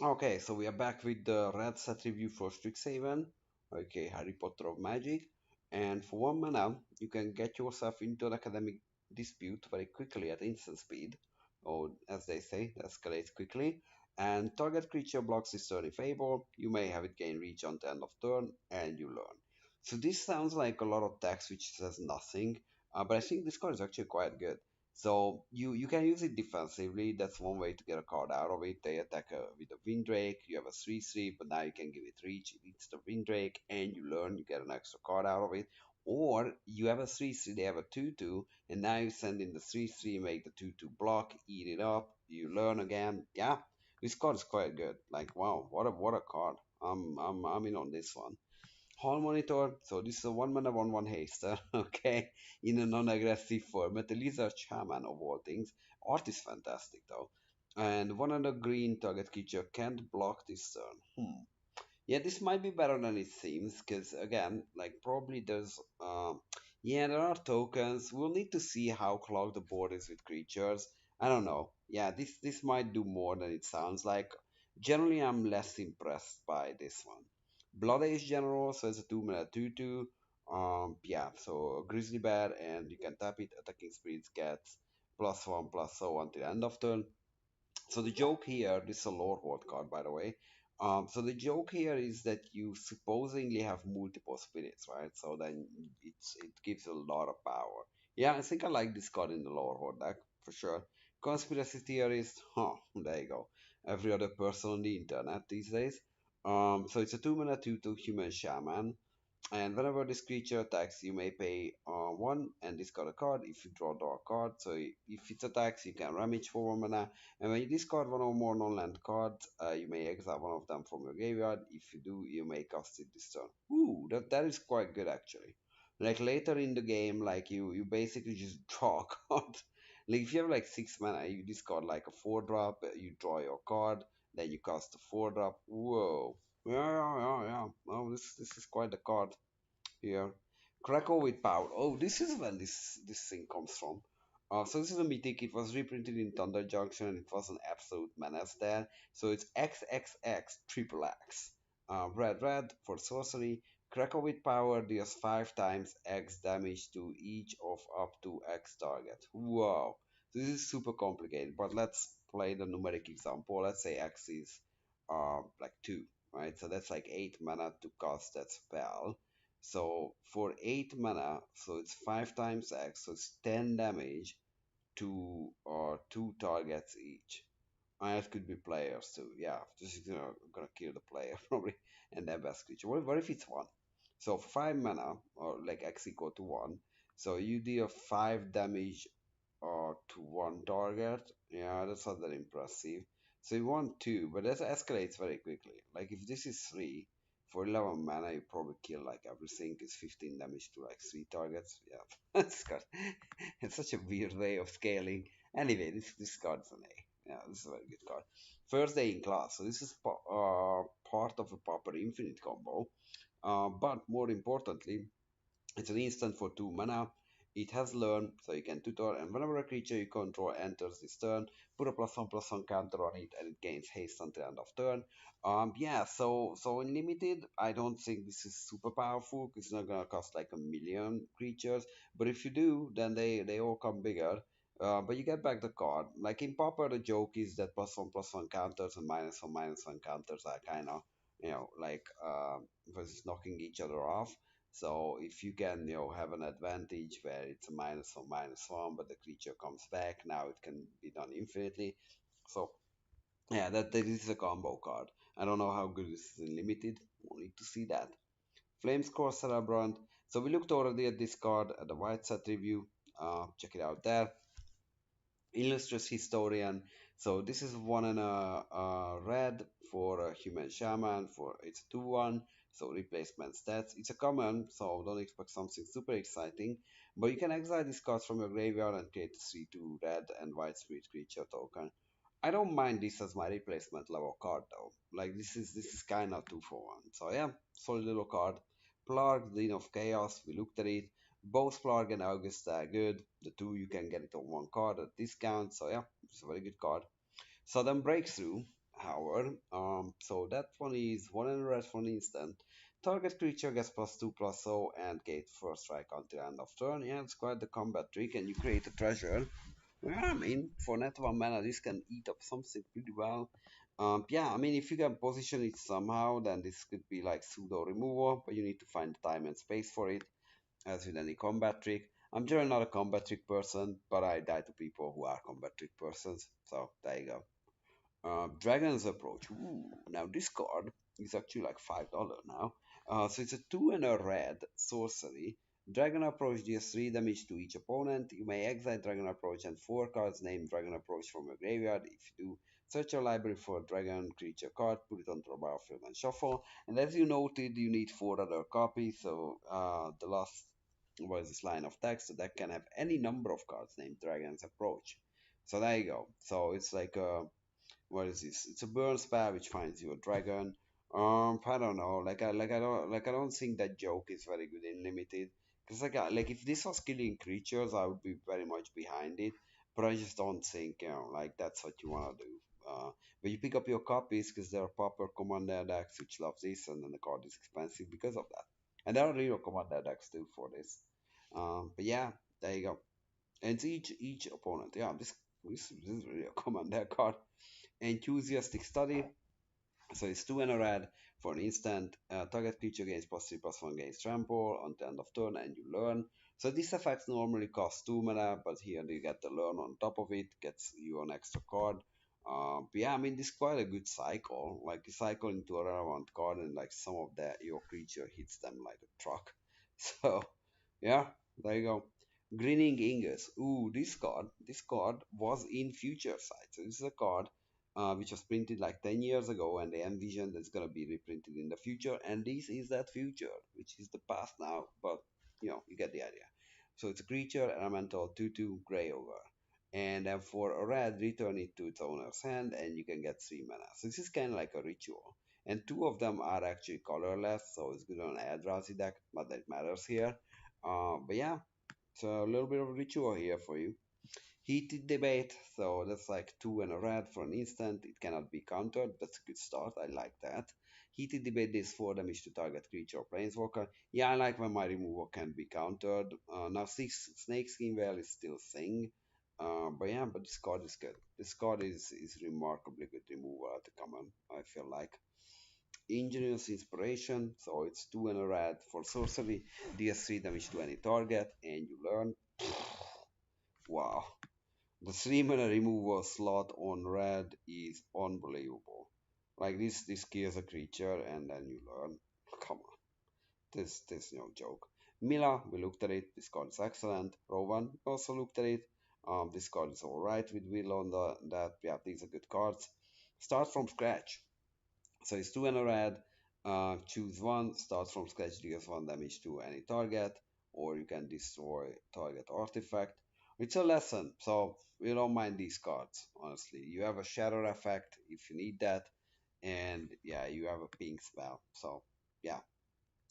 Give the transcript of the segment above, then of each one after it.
Okay, so we are back with the Red Set review for Strixhaven. Okay, Harry Potter of Magic. And for 1 mana, you can get yourself into an academic dispute very quickly at instant speed, or as they say, escalates quickly. And target creature blocks this turn if able. You may have it gain reach on the end of turn, and you learn. So this sounds like a lot of text which says nothing, but I think this card is actually quite good. So you can use it defensively. That's one way to get a card out of it. They attack with a Windrake. You have a 3/3, but now you can give it reach. It eats the Windrake, and you learn. You get an extra card out of it. Or you have a 3/3. They have a 2/2, and now you send in the 3/3, make the 2/2 block, eat it up. You learn again. Yeah, this card is quite good. Like wow, what a card. I'm in on this one. Hall monitor. So this is a 1 mana 1/1 haster, okay, in a non-aggressive format. A lizard shaman of all things. Art is fantastic though. And 1 other green target creature can't block this turn. Yeah, this might be better than it seems, because again, like probably yeah, there are tokens. We'll need to see how clogged the board is with creatures. I don't know. Yeah, this might do more than it sounds like. Generally, I'm less impressed by this one. Blood Age General, so it's a 2 mana 2/2. Yeah, so a Grizzly Bear, and you can tap it. Attacking spirits gets +1 +0 until end of turn. So the joke here, this is a lore word card, by the way. So the joke here is that you supposedly have multiple spirits, right? So then it gives a lot of power. Yeah, I think I like this card in the lore word deck for sure. Conspiracy theorist, huh? There you go. Every other person on the internet these days. So it's a 2 mana 2/2 human shaman. And whenever this creature attacks, you may pay 1 and discard a card. If you draw a card. So if it attacks, you can rummage for 1 mana. And when you discard one or more non-land cards, you may exile one of them from your graveyard. If you do, you may cast it this turn. Ooh, that is quite good actually. Like later in the game, like you basically just draw a card. Like if you have like 6 mana, you discard like a 4 drop, you draw your card, then you cast a 4 drop. Whoa. Yeah. Oh, this is quite a card here. Krakow with power. Oh, this is when this thing comes from. So this is a mythic. It was reprinted in Thunder Junction, and it was an absolute menace there. So it's XXX triple X. Red for sorcery. Krakow with power deals 5 times X damage to each of up to X target. Wow, this is super complicated. But let's play the numeric example. Let's say X is like 2, right? So that's like 8 mana to cast that spell. So for 8 mana, so it's 5 times X, so it's 10 damage to 2 targets each. And it could be players too. Yeah, this is gonna kill the player probably, and then best creature. What if it's 1? So 5 mana, or like X equal to 1. So you deal 5 damage to 1 target. Yeah, that's not that impressive. So you want 2, but that escalates very quickly. Like if this is 3, for 11 mana, you probably kill like everything. Is 15 damage to like 3 targets. Yeah, that's good. It's such a weird way of scaling. Anyway, this card's an A. Yeah, this is a very good card. First day in class. So this is part of a proper infinite combo. But more importantly, it's an instant for 2 mana. It has learn, so you can tutor, and whenever a creature you control enters this turn, put a +1/+1 counter on it, and it gains haste until end of turn. Yeah, so in limited, I don't think this is super powerful. It's not gonna cost like a million creatures, but if you do, then they all come bigger. But you get back the card. Like in Pauper, the joke is that +1/+1 counters and -1/-1 counters are kind of like versus knocking each other off. So if you can, have an advantage where it's a -1/-1, but the creature comes back, now it can be done infinitely. So yeah, that is a combo card. I don't know how good this is in limited. We'll need to see that. Flamescore Celebrant. So we looked already at this card at the White Set review. Check it out there. Illustrious Historian. So this is 1 and a red for a human shaman. For it's 2/1. So replacement stats. It's a common, so don't expect something super exciting. But you can exile this card from your graveyard and create a 3/2 red and white spirit creature token. I don't mind this as my replacement level card though. Like this is kind of 2 for 1. So yeah, solid little card. Plarg, Dean of Chaos. We looked at it. Both Plarg and Augusta are good. The two you can get it on 1 card at discount. So yeah, it's a very good card. Sudden Breakthrough. however. So that one is one in red for an instant. Target creature gets +2/+0 and gains first strike until end of turn. Yeah, it's quite the combat trick, and you create a treasure. Yeah, I mean, for net 1 mana, this can eat up something pretty well. Yeah, I mean, if you can position it somehow, then this could be like pseudo removal, but you need to find the time and space for it, as with any combat trick. I'm generally not a combat trick person, but I die to people who are combat trick persons, so there you go. Dragon's Approach. Ooh, now this card is actually like $5 now. So it's a 2 and a red sorcery. Dragon Approach deals 3 damage to each opponent. You may exile Dragon Approach and 4 cards named Dragon Approach from your graveyard. If you do, search your library for a dragon creature card, put it onto the battlefield and shuffle. And as you noted, you need 4 other copies. So the last was this line of text. The deck can have any number of cards named Dragon's Approach. So there you go. So it's like a what is this? It's a burn spell which finds you a dragon. I don't know. I don't think that joke is very good in limited. Cause like if this was killing creatures, I would be very much behind it. But I just don't think like that's what you wanna do. But you pick up your copies because there are proper commander decks which love this, and then the card is expensive because of that. And there are real commander decks too for this. But yeah, there you go. And it's each opponent. Yeah, this is really a commander card. Enthusiastic Study. So it's 2 and a red for an instant. Target creature gains +3/+1 gains trample on the end of turn, and you learn. So these effects normally cost 2 mana, but here you get the learn on top of it, gets you an extra card. But yeah, I mean, this is quite a good cycle. Like, you cycle into a relevant card, and like some of your creature hits them like a truck. So, yeah, there you go. Grinning Ingus. Ooh, this card was in Future Sight. So this is a card which was printed like 10 years ago, and they envisioned it's going to be reprinted in the future. And this is that future, which is the past now, but you get the idea. So it's a creature, elemental, 2/2, gray over. And then for a red, return it to its owner's hand, and you can get 3 mana. So this is kind of like a ritual. And two of them are actually colorless, so it's good on a drowsy deck, not that it matters here. But yeah, so a little bit of a ritual here for you. Heated debate, so that's like 2 and a red for an instant. It cannot be countered. That's a good start. I like that. Heated debate is 4 damage to target creature or planeswalker. Yeah, I like when my removal can be countered. Now, Snake Skin Veil is still thing. But yeah, but this card is good. This card is remarkably good removal at the common, I feel like. Ingenious Inspiration, so it's 2 and a red for sorcery. Deals 3 damage to any target, and you learn. Wow. The 3 mana removal slot on red is unbelievable. Like this kills a creature and then you learn. Come on, this no joke. Mila, we looked at it. This card is excellent. Rowan also looked at it. This card is alright with Will on that. Yeah, these are good cards. Start from scratch. So it's 2 and a red. Choose one. Start from scratch. Deals 1 damage to any target, or you can destroy target artifact. It's a lesson, so we don't mind these cards. Honestly, you have a shadow effect if you need that, and yeah, you have a pink spell. So yeah,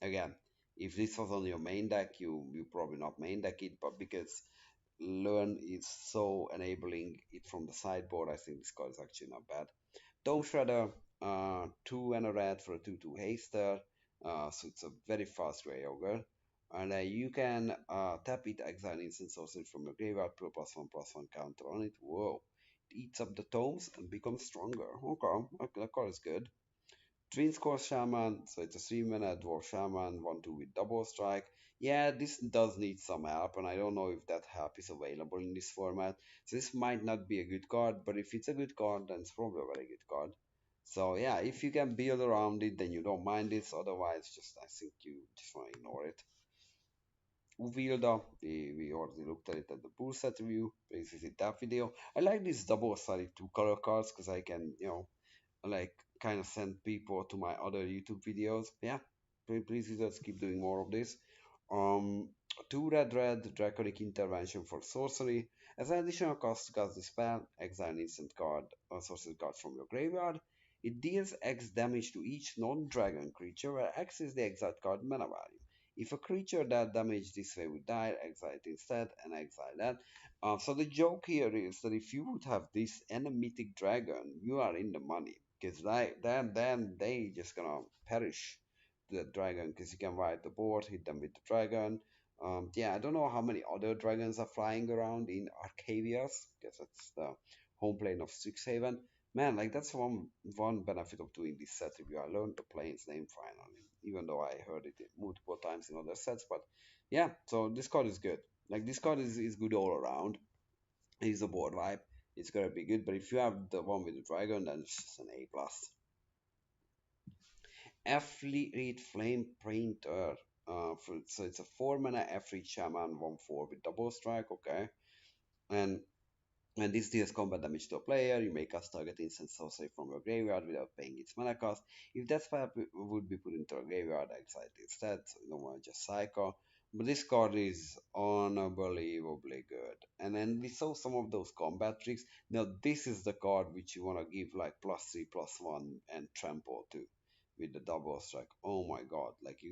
again, if this was on your main deck, you probably not main deck it, but because learn is so enabling it from the sideboard, I think this card is actually not bad. Dome Shredder, 2 and a red for a 2/2 haster. So it's a very fast Grey Ogre. And you can tap it, exile instant sorcery from your graveyard, put a +1/+1 counter on it. Whoa. It eats up the tomes and becomes stronger. Okay, that card is good. Twin Score Shaman, so it's a 3 mana Dwarf Shaman, 1/2 with double strike. Yeah, this does need some help, and I don't know if that help is available in this format. So this might not be a good card, but if it's a good card, then it's probably a very good card. So yeah, if you can build around it, then you don't mind this. Otherwise, just I think you just want to ignore it. Uvilda, we already looked at it at the pool set review. Please visit that video. I like these double-sided two-color cards because I can, like kind of send people to my other YouTube videos. Yeah, please just keep doing more of this. Um, 2 red Draconic Intervention for sorcery. As an additional cost to cast the spell, exile an instant card or sorcery card from your graveyard. It deals X damage to each non-dragon creature, where X is the exiled card mana value. If a creature that damaged this way would die, exile it instead and exile that. So the joke here is that if you would have this and a mythic dragon, you are in the money because then they just gonna perish to the dragon because you can ride the board, hit them with the dragon. Yeah, I don't know how many other dragons are flying around in Arcavias because that's the home plane of Strixhaven. Man, like that's one benefit of doing this set review. I learned the plane's name finally, even though I heard it multiple times in other sets. But yeah, so this card is good. Like this card is good all around. It's a board vibe. It's gonna be good. But if you have the one with the dragon, then it's just an A plus. Fleet Flame Painter. So it's a 4 mana Fleet Shaman 1/4 with double strike. Okay, and this deals combat damage to a player. You may cast target instant sorcery from your graveyard without paying its mana cost. If that spell would be put into a graveyard, exile it instead. So you don't want to just cycle. But this card is unbelievably good. And then we saw some of those combat tricks. Now this is the card which you want to give like +3/+1 and trample to with the double strike. Oh my god! Like you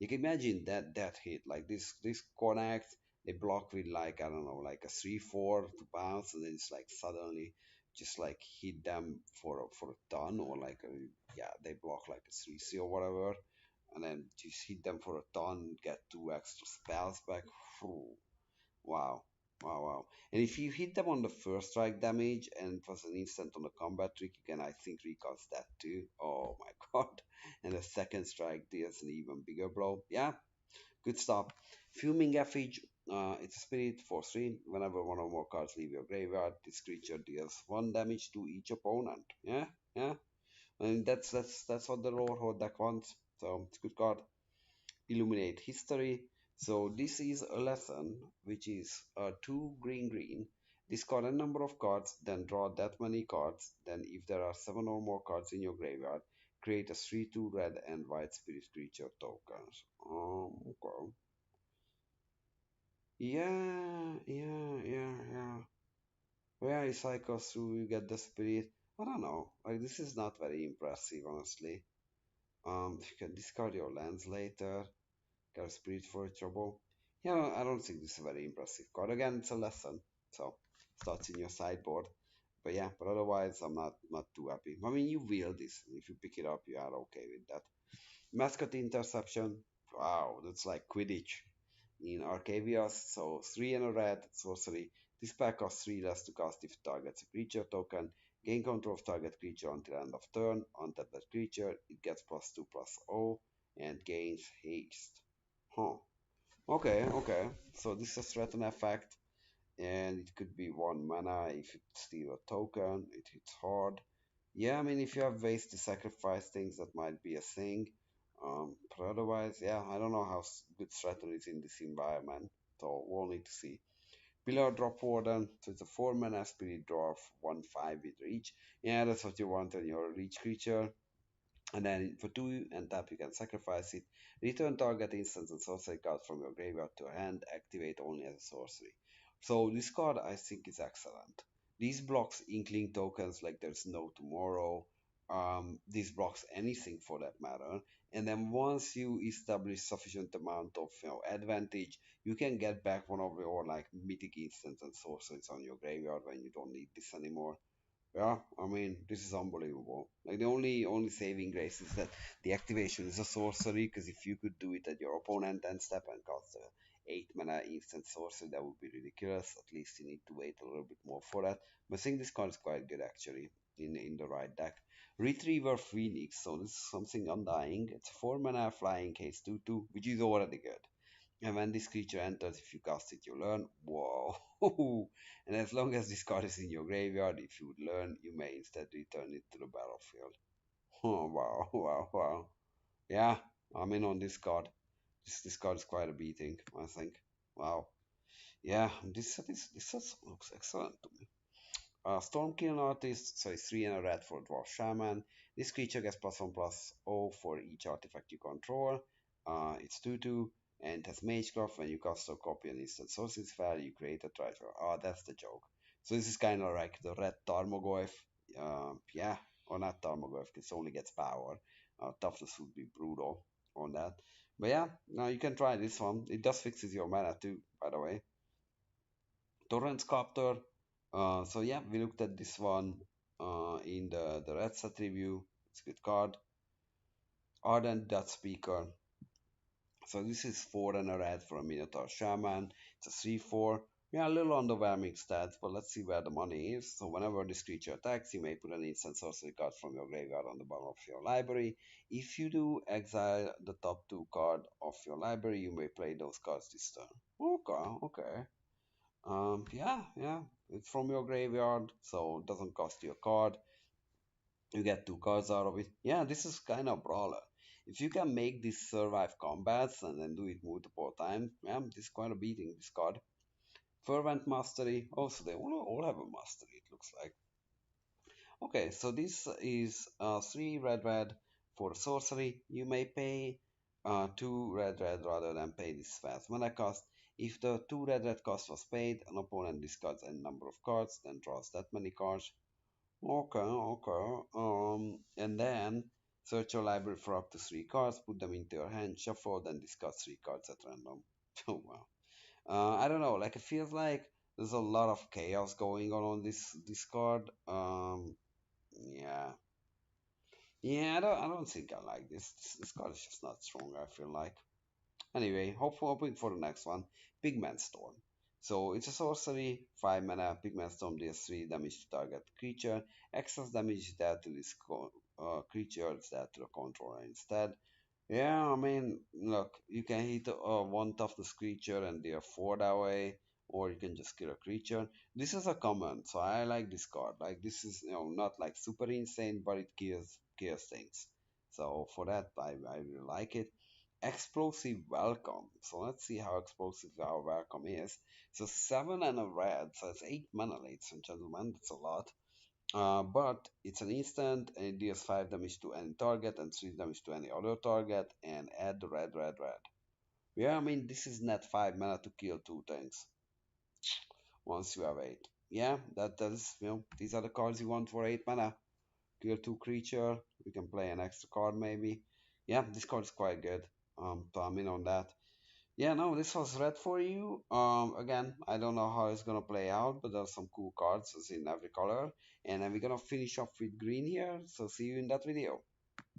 can imagine that hit like this connects they block with like I don't know, like a 3/4 to bounce, and then it's like suddenly just like hit them for a ton, or like yeah, they block like a 3/3 or whatever, and then just hit them for a ton, get 2 extra spells back. Phew. Wow. Wow, wow. And if you hit them on the first strike damage and it was an instant on the combat trick, you can, I think, recast that too. Oh my god. And the second strike deals an even bigger blow. Yeah, good stuff. Fuming Effage, it's a spirit for 3. Whenever one or more cards leave your graveyard, this creature deals 1 damage to each opponent. Yeah, yeah. And that's what the Roar Horde deck wants. So it's a good card. Illuminate History. So this is a lesson which is 2 green green. Discard a number of cards, then draw that many cards. Then if there are 7 or more cards in your graveyard, create a 3/2 red and white spirit creature tokens. Okay. Yeah. Where I cycle through, you get the spirit. I don't know. Like this is not very impressive, honestly. You can discard your lands later. Get a spirit for trouble. Yeah, I don't think this is a very impressive card. Again, it's a lesson, so starts in your sideboard. But yeah, but otherwise, I'm not too happy. I mean, you wield this. If you pick it up, you are okay with that. Mascot Interception. Wow, that's like Quidditch in Arcavias. So 3 and a red sorcery. This pack costs 3 less to cast if targets a creature token. Gain control of target creature until end of turn. Untap that creature. It gets +2/+0 and gains haste. Huh. Okay. So this is a threaten effect, and it could be 1 mana if it steal a token. It hits hard. Yeah, I mean, if you have ways to sacrifice things, that might be a thing. But otherwise, yeah, I don't know how good Straton is in this environment, so we'll need to see. Pillar Drop Warden, so it's a 4 mana spirit draw of 1/5 with reach. Yeah, that's what you want on your reach creature. And then for 2 and tap, you can sacrifice it. Return target instants and sorcery cards from your graveyard to hand, activate only as a sorcery. So this card I think is excellent. These blocks Inkling tokens like there's no tomorrow. This blocks anything for that matter. And then once you establish sufficient amount of advantage, you can get back one of your like mythic instants and sorceries on your graveyard when you don't need this anymore. Yeah, I mean, this is unbelievable. Like the only saving grace is that the activation is a sorcery, because if you could do it at your opponent and step and cast a 8 mana instant sorcery, that would be ridiculous. At least you need to wait a little bit more for that. But I think this card is quite good actually in the right deck. Retriever Phoenix, so this is something undying. It's a 4 mana flying case 2/2, which is already good. And when this creature enters, if you cast it, you learn. Whoa! And as long as this card is in your graveyard, if you would learn, you may instead return it to the battlefield. Oh, wow. Yeah, I'm in on this card. This card is quite a beating, I think. Wow. Yeah, this set looks excellent to me. Stormkiln Artist, so it's 3 and a red for Dwarf Shaman. This creature gets +1/+0 for each artifact you control. It's 2/2, and it has Magecraft. When you cast a copy an instant sorcery spell, you create a treasure. Ah, that's the joke. So this is kind of like the red Tarmogoyf. Yeah, or not Tarmogoyf, because it only gets power. Toughness would be brutal on that. But yeah, now you can try this one. It does fixes your mana too, by the way. Torrent Sculptor. So yeah, we looked at this one. in the red set review. It's a good card. Ardent Dutch Speaker. So this is 4 and a red for a Minotaur Shaman. It's a 3/4. Yeah, a little underwhelming stats, but let's see where the money is. So whenever this creature attacks, you may put an instant sorcery card from your graveyard on the bottom of your library. If you do, exile the top 2 card of your library. You may play those cards this turn. Okay, okay. Yeah. It's from your graveyard, so it doesn't cost you a card. You get 2 cards out of it. Yeah, this is kind of brawler. If you can make this survive combats and then do it multiple times, yeah, this is quite a beating, this card. Fervent Mastery. Also, they all have a mastery, it looks like. Okay, so this is 3 red for sorcery. You may pay 2 red rather than pay this fast mana cost. If the 2 red cost was paid, an opponent discards any number of cards, then draws that many cards. Okay, okay. And then search your library for up to 3 cards, put them into your hand, shuffle, then discard 3 cards at random. Oh wow. I don't know. Like it feels like there's a lot of chaos going on this card. Yeah, yeah. I don't think I like this. This card is just not strong. I feel like. Anyway, hoping for the next one. Pigment Storm. So it's a sorcery, 5 mana. Pigment Storm deals 3 damage to target creature. Excess damage is dealt to this creature, it's dealt to the controller instead. Yeah, I mean, look, you can hit one toughness creature and deal 4 that way, or you can just kill a creature. This is a common, so I like this card. Like this is not like super insane, but it kills things. So for that, I really like it. Explosive Welcome. So let's see how explosive our welcome is. So 7 and a red, so it's 8 mana, ladies and gentlemen. That's a lot. But it's an instant and it deals 5 damage to any target and 3 damage to any other target and add the red. Yeah, I mean, this is net 5 mana to kill 2 things once you have 8. Yeah, that is, these are the cards you want for 8 mana. Kill 2 creature, we can play an extra card maybe. Yeah, this card is quite good. So I'm in on that. Yeah, no, this was red for you. Again, I don't know how it's gonna play out, but there's some cool cards as in every color. And then we're gonna finish off with green here. So see you in that video.